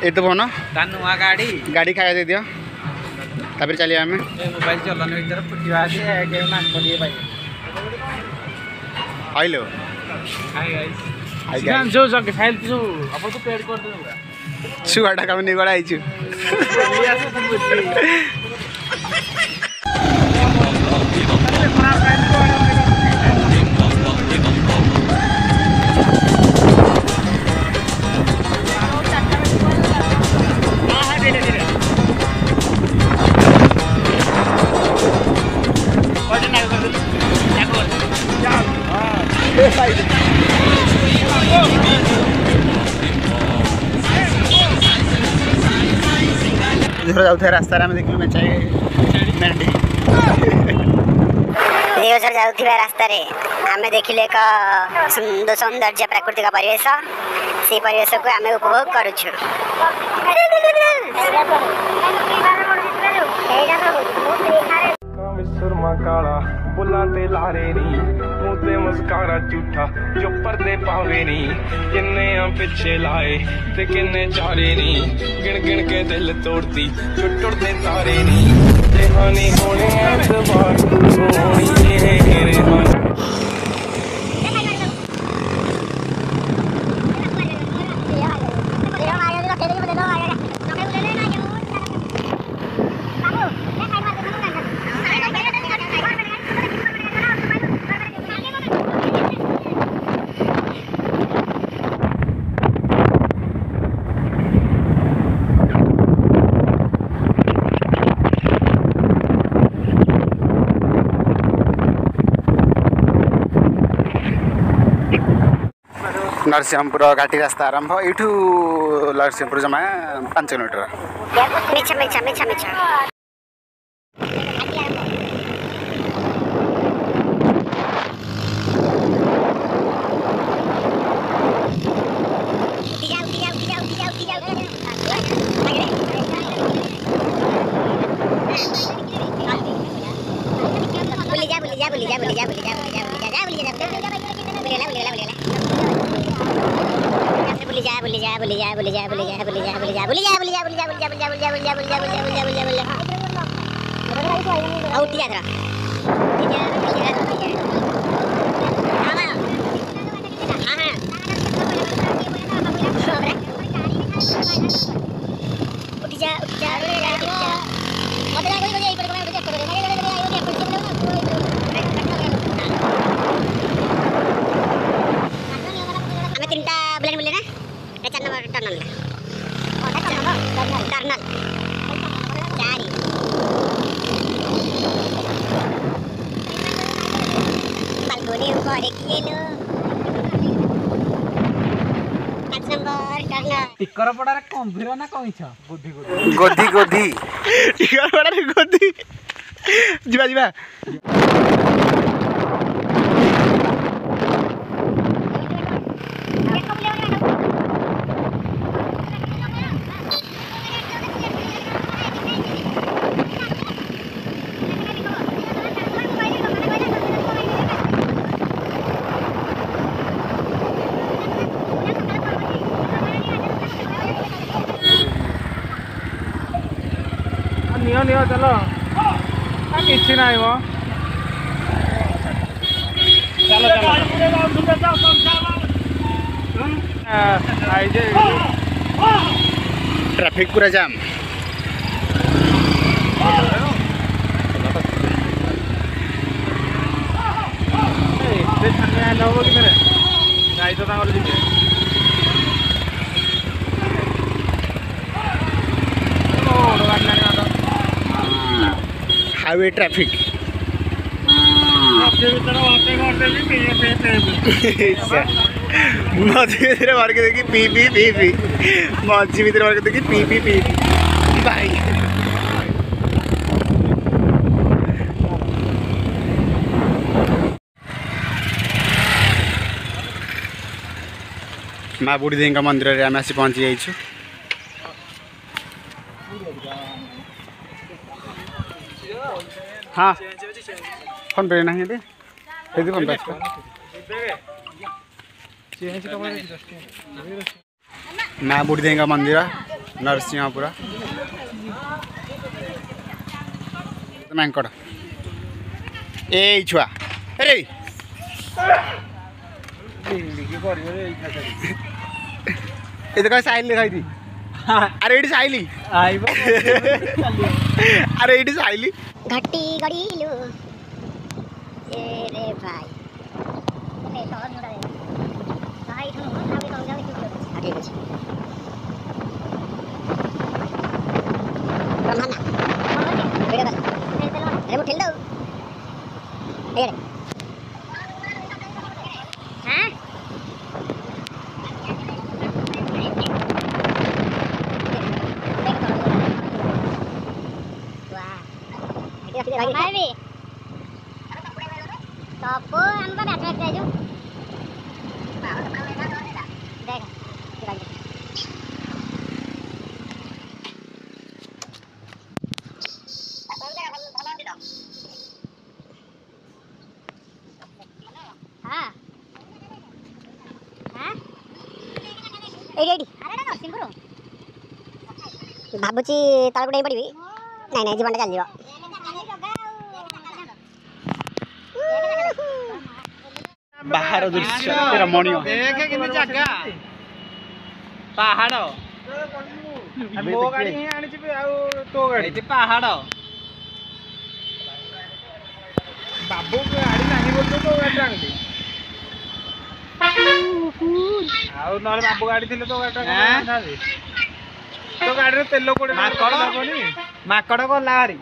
ये तो भन नुआ गाड़ी गाड़ी खाया दे दियो तापर चलिए आम मोबाइल चलन भर फुटा आइलो जो जगह फाइल जो अपन को पेड कर दे छुआटा कम नहीं गड़ा आइछु जाऊे रास्ता देखिए मेंढी जाऊे रास्ता आम देखिले एक सौंदर्य प्राकृतिक परिवेश से परिवेश को आम उपभोग करुछु सुरमा काला बुला ते लारे नी मुँह ते मुस्कारा झूठा जो पर्दे पावे नी किन्ने पिछे लाए ते किन्ने चारे नी गिन गिन के दिल तोड़ती जो टुटते तारे नी रेहानी होने एतबार होनी है रेहानी नरसिंहपुर घाटी रास्ता आरंभ यू नरसिंहपुर जमा 5 किलोमीटर मिछा मिछा मिछा मिछा टिकर पड़ारे कंभीर ना कइछ गोधी गोधी गोधी टिकर पड़ारे गोधी जीवा जीवा नियो नियो चलो किसी ना वो चलो चलो ट्रैफिक पूरा जाम हाईवे ट्रैफिक मझी भितर मार के देखी पी पी पी पी मझी भितर मार के देखी पी पी पी भाई माँ बुढ़ी देवी मंदिर में आम आसी पहुँची जाइछु हाँ फोन पे ना ये फोन पे माँ बुढ़ी देवी मंदिर नरसिंहपुर मांकड़ ए छुआ अरे ये तो साइल लिखाई थी अरे ये साइली अरे ये साइली घटी गड़ीलू ए रे भाई ले तो मुड़ा दे भाई ठनु आबे तो गावे ठीक अछि ब्रह्मना बेटा अरे मु ठेल दो ए हां भाई तब हम का बैठ जाए जो देख हां हां एडी अरे ना सिंपुल भाबुची ताल गुडे पड़िबी नहीं नहीं जीवन चल जीव बाहर दृश्य रमणीय देख किने जगह पहाड़ मो गाड़ी ही आनी छी आ तो गाड़ी एती पहाड़ बाबू गाड़ी नाही बोल तो गाड़ी आंगली आउ नले बाबू गाड़ी थिले तो गाड़ी आंगली तो गाड़ी रे तेल कोडे माकड़ गला हरी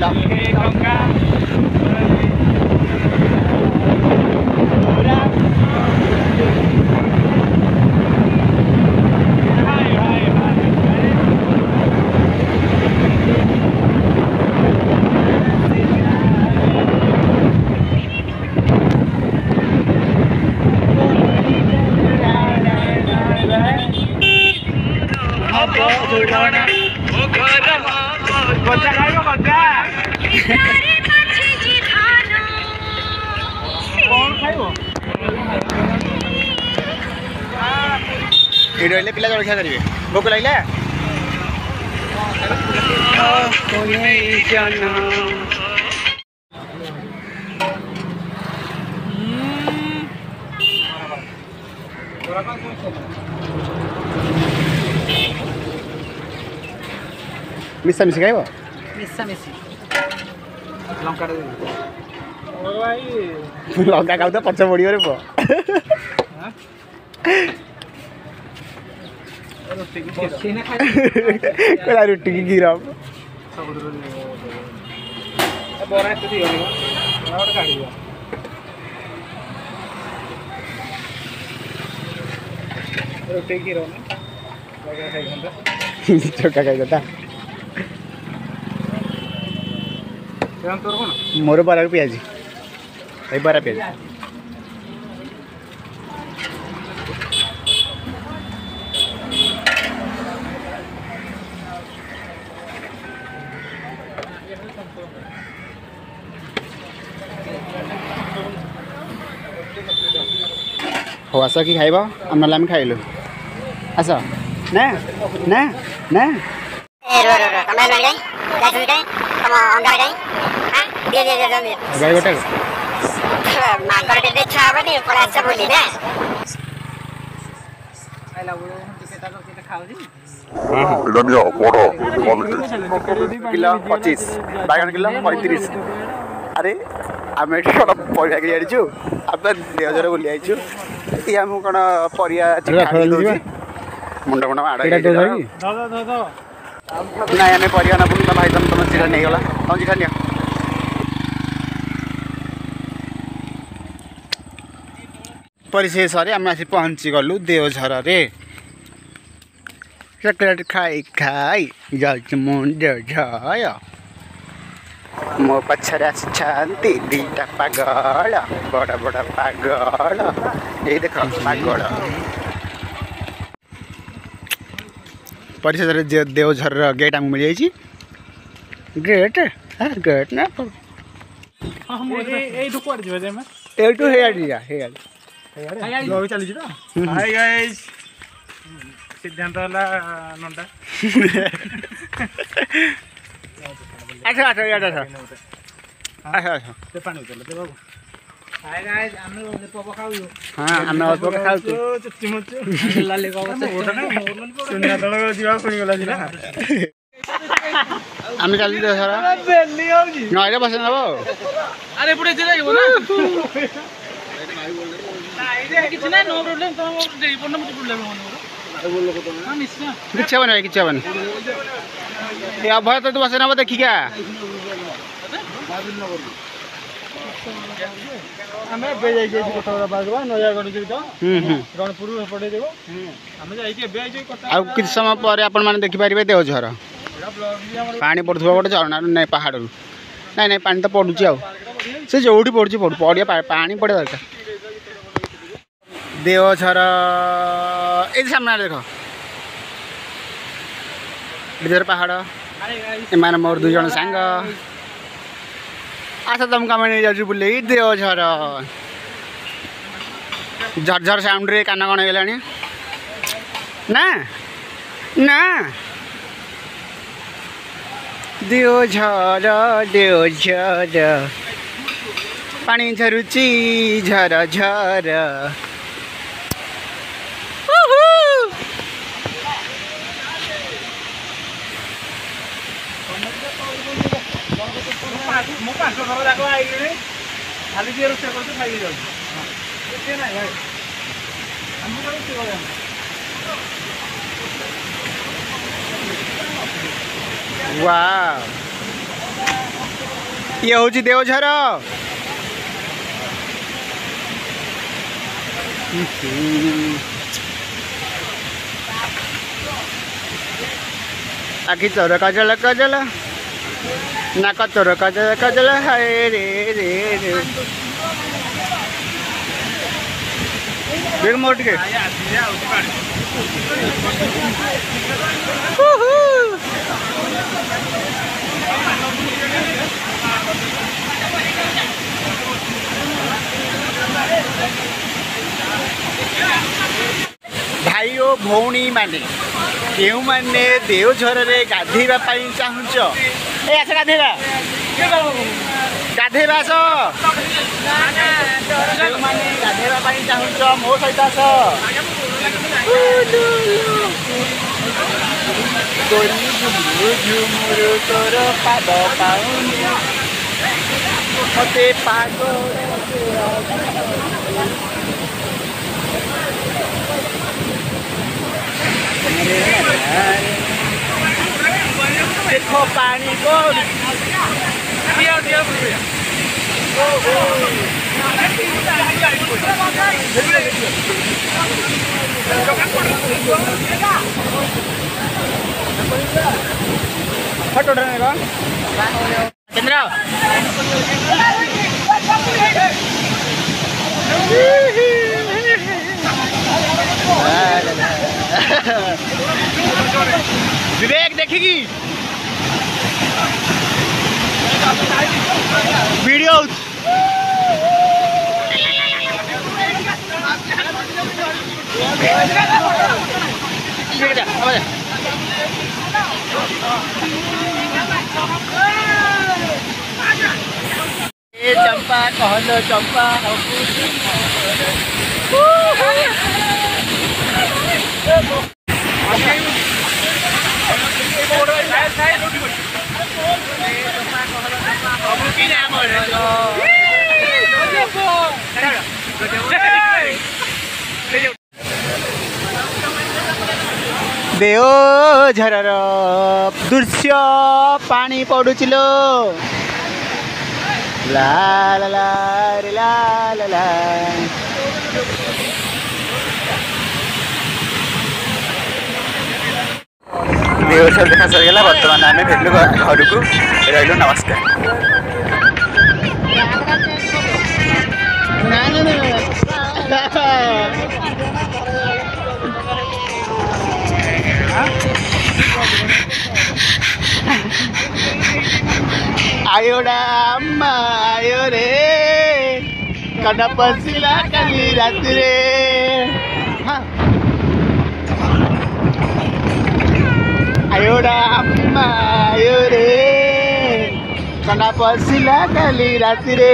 लखे टंका गजा खाइबो गजा कौन खाइबो ये रहले पिला जलखिया करिवे भूख लागले कोई जाना मिसा मिसी खाइबो मिसा मिसी लंका दे ओ भाई लंका खाउ तो पछ पड़ियो रे पो सीने खाइ कोला रोटी की गिराम बोरा तो दियो और गाड़ी रोटी की रो ना लगा खाइ खंदा चोका खाइ गता तोर कोन मोर बरा पियाजी ए बरा पियाजी हो आसा की खाइबा हम लाम खाइलो आसा ना ना ना ए रो रो रो कमल लड़ गई जा सुन गई हम अंदर गई हां दे गाय गोटा माकर दे छाबा नहीं पड़ा सब बोली ना आइला बोलो टिकेटा को केटा खाउ जी इलानिया बड़ किलो 25 बागन किलो 35 अरे आमे कोन परिया के आइछु अब देहजर बोली आइछु ई हम कोन परिया चिखा दोछि मुंडा मुंडा माडा एटा दो दो ना आमे परिया ना पुन भाई तुम चिरा नहीं गला हम चिखा निया परिशेष रे आमे आसी पहुंची गलु देवझर रे चॉकलेट खाई खाई जाच मुंड झाया मो पछरे आछांती दीटा पागल बड़ा बड़ा पागल ये देखो पागल परिशेष रे देवझर गेट आम मिल जाई गेट हां गेट ना हम ए दुकुआर जिवे जे में एटू हे आडिया हे आडी हाय चली जी तो हाय गाइस सिद्धांत वाला नंदा अच्छा अच्छा याद अच्छा अच्छा अच्छा ते पानी उतरलं ते बाबू हाय गाइस आम्ही पप्पा खाऊ हां आम्ही अल्प खाऊଛୁ चुच्ची मुच्ची लाले बाबा सुनिया तळ जीवा कोणी गला दिला आम्ही चालली दसरा बेली होगी नयरे बस नबो अरे पुढे जे लागो ना କିଛି ନାହିଁ नो प्रॉब्लम तो देई पड़ना मुझे प्रॉब्लम होनो बोल लोग तो हां निश्चय किच्छा बन ये अभय तो बस नबो देखि क्या ଆମେ ଏବେ ଯାଇକି କଟକର ବାଗବା ନୟାଗଡ଼ ଯିବି ତ ରଣପୁର ପଟେ ଦେବ ଆମେ ଯାଇକି ଏବେ ଯାଇକି କଟକ ଆଉ କିଛି ସମୟ ପରେ ଆପଣ ମାନେ ଦେଖି ପାରିବେ ଦେଓଝର ପାଣି ପଡୁଥିବା ଗୋଟେ ଝରଣା ନାଇଁ ପାହାଡ଼ରୁ ନାଇଁ ନାଇଁ ପାଣି ତ ପଡୁଛି ଆଉ ସେ ଯୋଉଠି ପଡୁଛି ପଡ଼ିଆ ପାଣି ପଡ଼ିବା ଦରକାର ଦେଓଝର ଏଇ ସାମ୍ନାରେ ଦେଖ ଏଇଠି ପାହାଡ଼ ଏମାନେ ମୋର 2 ଜଣ ସାଙ୍ଗ आसा तुमको आम नहीं जाऊँ बुले देवझर झरझर साउंड रे कान कण होगा ना ना देवझर देवझर पानी झरुची झर झर ମୁଁ 5 ଥର ଯାକ ଆଇଲିଣି ଖାଲି ଯିଏ ରୋଷେଇ କରୁଛି ଖାଇକି ଯାଉଛି ଏତେ ନାହିଁ ଭାଇ ଆମେ ତ ରୋଷେଇ କରିବା वाह ये हूँ देवझर आखि तोर कजल कजल नाक तोर कजल कजल हाय रे रे रे देख मोट के भाई ओ भौणी माने केउ माने देवझर रे गाधेबा पई चाहुच ए आस गाधेबा गाधेबा आस केउ माने गाधेबा पई चाहुच मो सहित आस गोरी झुमुरु झुमुरु तोर पाद पाउनी मते पागल देखो पानी को फटो का चंद्र विवेक देखेगी वीडियो चंपा कहलो चंपा देवझर दृश्य पानी पड़ुचिलो ला ला ला ला ला ला देवझर देखा सरीगला बर्तमान आम फेरलु घर को रही नमस्कार आयो अम्मा आयो रे कड़ा पसिला कली रात रे ଆୟୋଡ଼ା ଆମ୍ମା ଆୟୋରେ କଣ୍ଡା ପଶିଲା କାଲି ରାତିରେ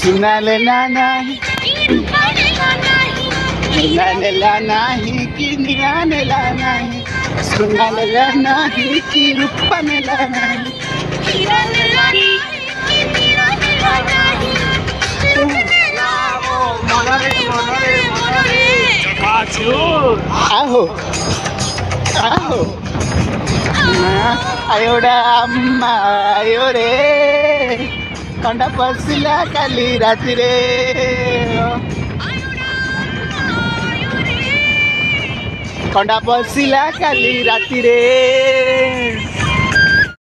ସୁନା ନେଲା ନାହିଁ ସୁନା ନେଲା ନାହିଁ କି ନୀଳା ନେଲା ନାହିଁ ସୁନା ନେଲା ନାହିଁ କି ରୂପା ନେଲା ନାହିଁ आहो आहो आयोड़ा अम्मा आयो रे कंडा पसिला काली राति रे कंडा पसिला काली राति रे